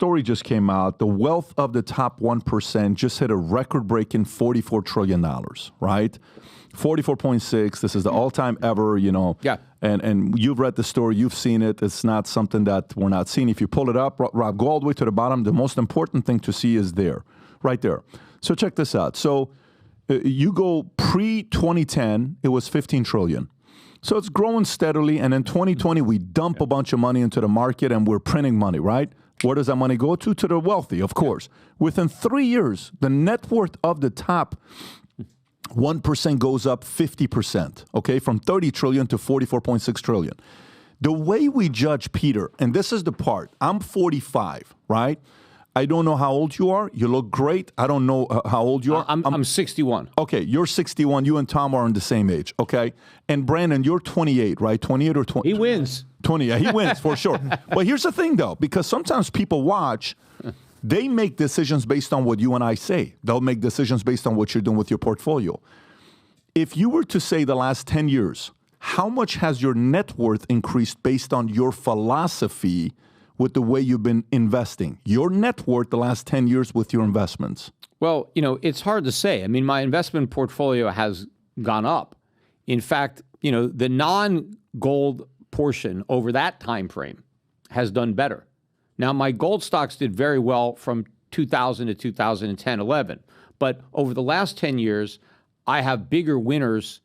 story just came out. The wealth of the top 1% just hit a record-breaking $44 trillion, right? 44.6. This is the all-time ever, Yeah. And you've read the story. You've seen it. It's not something that we're not seeing. If you pull it up, Rob, go all the way to the bottom. The most important thing to see is there, right there. So check this out. So you go pre-2010, it was 15 trillion. So it's growing steadily, and in 2020, we dump a bunch of money into the market, and we're printing money, right? Where does that money go to? To the wealthy, of course. Within 3 years, the net worth of the top 1% goes up 50%, okay, from 30 trillion to 44.6 trillion. The way we judge, Peter, and this is the part, I'm 45, right? I don't know how old you are. You look great. I don't know how old you are. I'm 61. Okay, you're 61. You and Tom are on the same age, okay? And Brandon, you're 28, right? 28 or 20? He wins. 20, yeah, he wins for sure. But here's the thing, though, because sometimes people watch, they make decisions based on what you and I say. They'll make decisions based on what you're doing with your portfolio. If you were to say the last 10 years, how much has your net worth increased based on your philosophy with the way you've been investing? Your net worth the last 10 years with your investments? Well, it's hard to say. I mean, my investment portfolio has gone up. In fact, the non-gold portion over that time frame has done better. Now, my gold stocks did very well from 2000 to 2010, 11. But over the last 10 years, I have bigger winners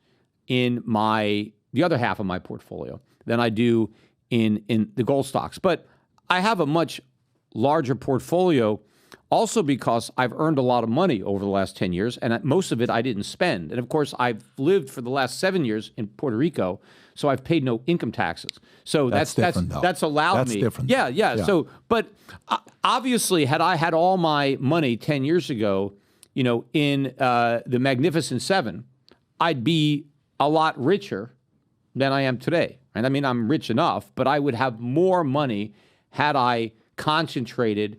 in the other half of my portfolio than I do in the gold stocks. But I have a much larger portfolio also because I've earned a lot of money over the last 10 years, and most of it I didn't spend. And of course, I've lived for the last 7 years in Puerto Rico, so I've paid no income taxes. So that's allowed me. Different. Yeah. So, but obviously, had I had all my money 10 years ago, in the Magnificent Seven, I'd be a lot richer than I am today. And I mean, I'm rich enough, but I would have more money had I concentrated,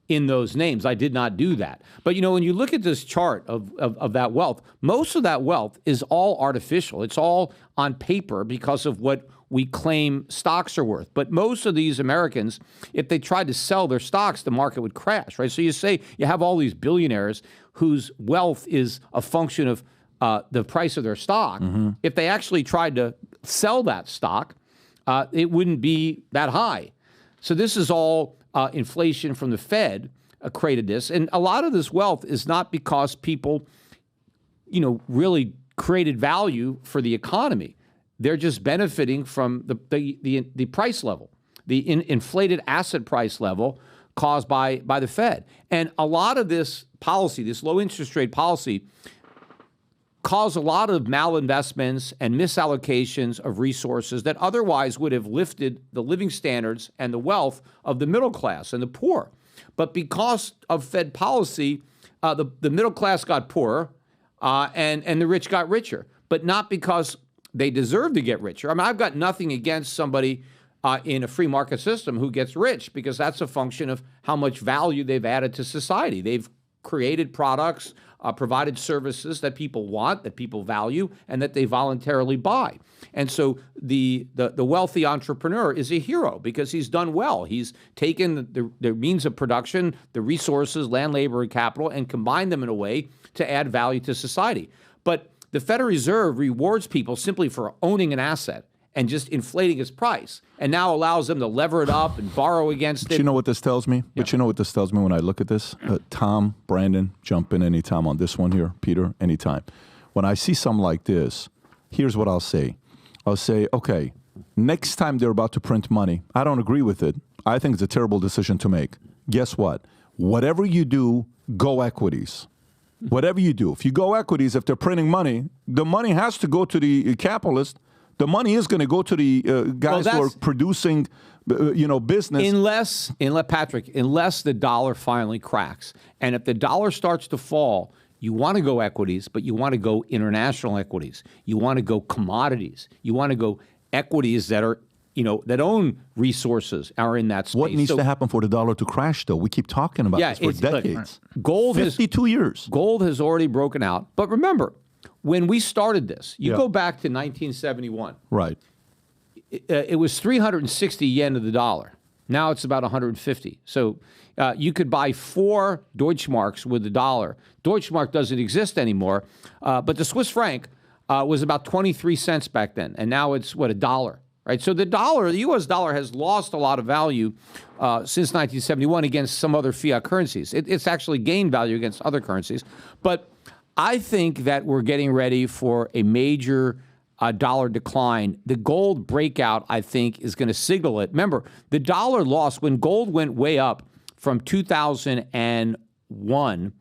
in those names. I did not do that. But, when you look at this chart of that wealth, most of that wealth is all artificial. It's all on paper because of what we claim stocks are worth. But most of these Americans, if they tried to sell their stocks, the market would crash, right? So you say you have all these billionaires whose wealth is a function of the price of their stock. Mm-hmm. If they actually tried to sell that stock, it wouldn't be that high. So this is all inflation from the Fed created this. And a lot of this wealth is not because people, really created value for the economy. They're just benefiting from the price level, the inflated asset price level caused by the Fed. And a lot of this policy, this low interest rate policy, caused a lot of malinvestments and misallocations of resources that otherwise would have lifted the living standards and the wealth of the middle class and the poor. But because of Fed policy, the middle class got poorer and the rich got richer, but not because they deserve to get richer. I mean, I've got nothing against somebody in a free market system who gets rich because that's a function of how much value they've added to society. They've created products, provided services that people want, that people value, and that they voluntarily buy. And so the wealthy entrepreneur is a hero because he's done well. He's taken the means of production, the resources, land, labor, and capital, and combined them in a way to add value to society. But the Federal Reserve rewards people simply for owning an asset and just inflating its price, and now allows them to lever it up and borrow against it. But you know what this tells me? Yeah. But you know what this tells me when I look at this? Tom, Brandon, jump in anytime on this one here. Peter, anytime. When I see something like this, here's what I'll say. I'll say, okay, next time they're about to print money, I don't agree with it. I think it's a terrible decision to make. Guess what? Whatever you do, go equities. Whatever you do. If you go equities, if they're printing money, the money has to go to the capitalist. The money is going to go to the guys who are producing, business. Unless the dollar finally cracks. And if the dollar starts to fall, you want to go equities, but you want to go international equities. You want to go commodities. You want to go equities that are, that own resources are in that space. What needs to happen for the dollar to crash, though? We keep talking about this for decades. Look, gold 52 years. Gold has already broken out. But remember, when we started this, you go back to 1971. Right. It was 360 yen to the dollar. Now it's about 150. So you could buy 4 Deutschmarks with the dollar. Deutschmark doesn't exist anymore, but the Swiss franc was about 23 cents back then, and now it's, what, $1, right? So the dollar, the U.S. dollar, has lost a lot of value since 1971 against some other fiat currencies. It's actually gained value against other currencies. But I think that we're getting ready for a major dollar decline. The gold breakout, I think, is going to signal it. Remember, the dollar lost when gold went way up from 2001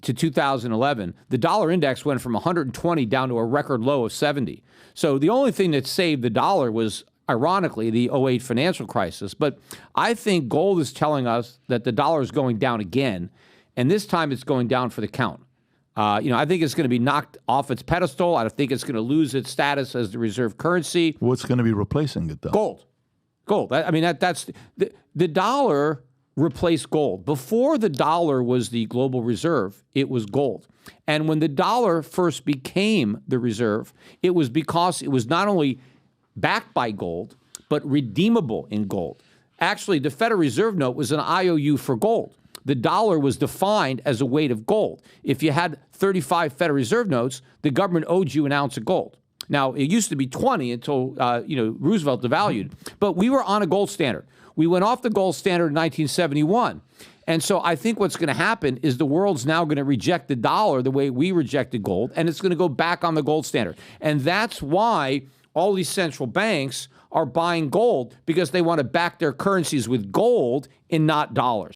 to 2011. The dollar index went from 120 down to a record low of 70. So the only thing that saved the dollar was, ironically, the 2008 financial crisis. But I think gold is telling us that the dollar is going down again, and this time it's going down for the count. I think it's going to be knocked off its pedestal. I think it's going to lose its status as the reserve currency. What's going to be replacing it, though? Gold. I mean, that's the dollar replaced gold. Before the dollar was the global reserve, it was gold. And when the dollar first became the reserve, it was because it was not only backed by gold, but redeemable in gold. Actually, the Federal Reserve note was an IOU for gold. The dollar was defined as a weight of gold. If you had 35 Federal Reserve notes, the government owed you an ounce of gold. Now, it used to be 20 until Roosevelt devalued, but we were on a gold standard. We went off the gold standard in 1971. And so I think what's going to happen is the world's now going to reject the dollar the way we rejected gold, and it's going to go back on the gold standard. And that's why all these central banks are buying gold, because they want to back their currencies with gold and not dollars.